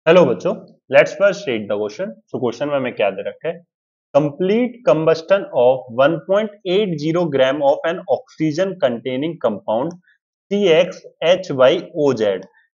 Hello बच्चों, let's first read the question. So question में हमें क्या दे रखा है? Complete combustion of 1.80 gram of N oxygen containing compound CxHyOZ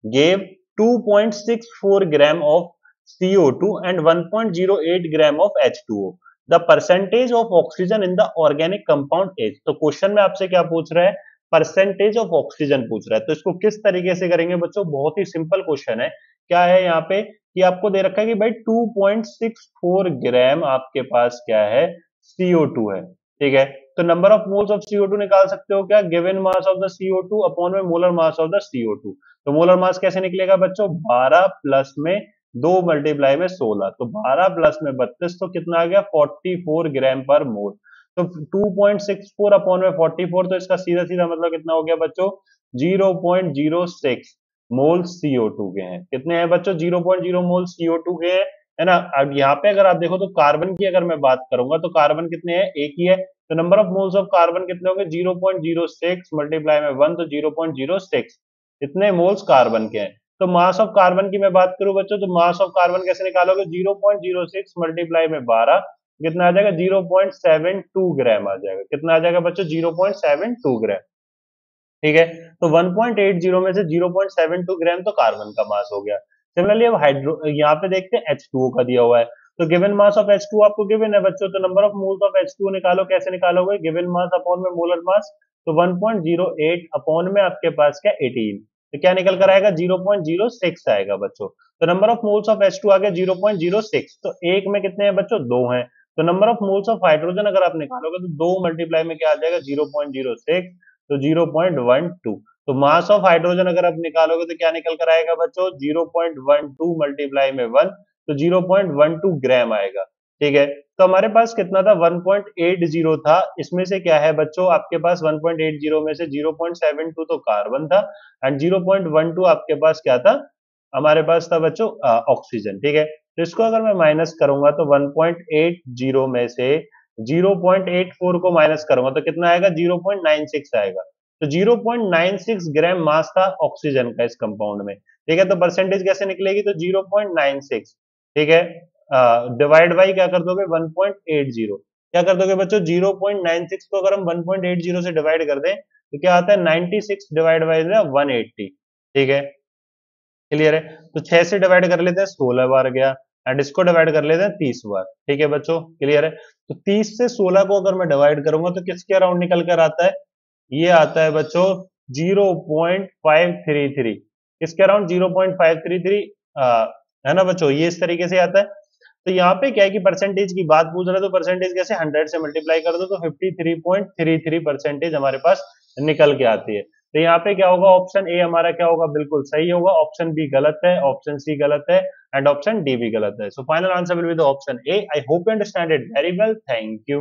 gave 2.64 gram of CO2 and 1.08 gram of H2O. The percentage of oxygen in the organic compound is। तो question में आपसे क्या पूछ रहा है? परसेंटेज ऑफ ऑक्सीजन पूछ रहा है। तो इसको किस तरीके से करेंगे बच्चों? बहुत ही सिंपल क्वेश्चन है। क्या है यहाँ पे कि आपको दे रखा है कि भाई 2.64 ग्राम आपके पास क्या है? CO2 है। ठीक है, तो number of moles of CO2 निकाल सकते हो क्या? Given mass of the CO2 upon में molar mass of the CO2। तो मोलर मास कैसे निकलेगा बच्चों? 12 प्लस में 2 मल्टीप्लाई में 16, तो 12 प्लस में 32, तो कितना आ गया? 44 ग्राम पर मोल। तो 2.64 अपॉन में 44, तो इसका सीधा सीधा मतलब कितना हो गया बच्चों? 0.06 मोल CO2 के हैं। कितने हैं बच्चों? 0.0 मोल CO2 के हैं, है ना। अब यहाँ पे अगर आप देखो तो कार्बन की अगर मैं बात करूंगा तो कार्बन कितने हैं? एक ही है। तो number of moles of carbon कितने होंगे? 0.06 मल्टीप्लाई में 1, तो 0.06 इतने मोल्स कार्बन के हैं। तो मास ऑफ कार्बन की मैं बात करूं बच्चों, तो मास ऑफ कार्बन कैसे निकालोगे? 0.06 मल्टीप्लाई में 12, कितना आ जाएगा? 0.72 ग्राम आ जाएगा। कितना आ जाएगा बच्चों? 0.72 ग्राम। ठीक है, तो 1.80 में से 0.72 ग्राम तो कार्बन का मास हो गया। सिमिलरली अब हाइड्रो यहाँ पे देखते हैं H2O का दिया हुआ है। तो गिवन मास ऑफ H2O आपको गिवन है बच्चों, तो number of moles of H2O निकालो। कैसे निकालोगे? गिवन मास अपॉन में मोलर मास, तो 1.08 अपॉन में आपके पास क्या? 18, तो क्या निकल कर आएगा? 0.06 आएगा बच्चों। तो number of moles of H2 आ गया 0.06, तो एक में कितने हैं बच्चों? दो हैं। तो number of moles of hydrogen अगर आप निकालोगे तो दो मल्टीप्लाई में क्या आ जाएगा? 0.06, तो 0.12। तो मास ऑफ हाइड्रोजन अगर आप निकालोगे तो क्या निकल कर आएगा बच्चों? 0.12 मल्टीप्लाई में 1, तो 0.12 ग्राम आएगा। ठीक है, तो हमारे पास कितना था? 1.80 था। इसमें से क्या है बच्चों आपके पास? 1.80 में से 0.72 तो कार्बन था, एंड 0.12 आपके पास क्या था? हमारे पास था बच्चों ऑक्सीजन। ठीक है, तो इसको अगर मैं माइनस करूंगा तो 1.80 में से 0.84 को माइनस करूंगा तो कितना आएगा? 0.96 आएगा। तो 0.96 ग्राम मास था ऑक्सीजन का इस कंपाउंड में। ठीक है, तो परसेंटेज कैसे निकलेगी? तो 0.96, ठीक है, डिवाइड बाई क्या कर दोगे? 1.80। क्या कर दोगे बच्चों? 0.96 को अगर हम 1.80 से डिवाइड कर दें तो क्या आता है? 96 डिवाइड बाई 180। ठीक है, क्लियर है। तो 6 से डिवाइड कर लेते हैं, 16 बार गया, एंड इसको डिवाइड कर लेते हैं 30 बार। ठीक है बच्चों, क्लियर है। तो 30 से 16 को अगर मैं डिवाइड करूंगा तो किसके अराउंड निकल कर आता है? ये आता है बच्चों 0.533। किसके अराउंड? 0.533, है ना बच्चों, ये इस तरीके से आता है। तो यहाँ पे क्या है कि परसेंटेज की बात पूछ रहा है, तो परसेंटेज कैसे? 100 से मल्टीप्लाई कर दो तो 53.33 परसेंटेज हमारे पास निकल के आती है। तो यहाँ पे क्या होगा? ऑप्शन ए हमारा क्या होगा? बिल्कुल सही होगा। ऑप्शन बी गलत है, ऑप्शन सी गलत है, एंड ऑप्शन डी भी गलत है। So final answer will be the option A. I hope you understand it very well. Thank you.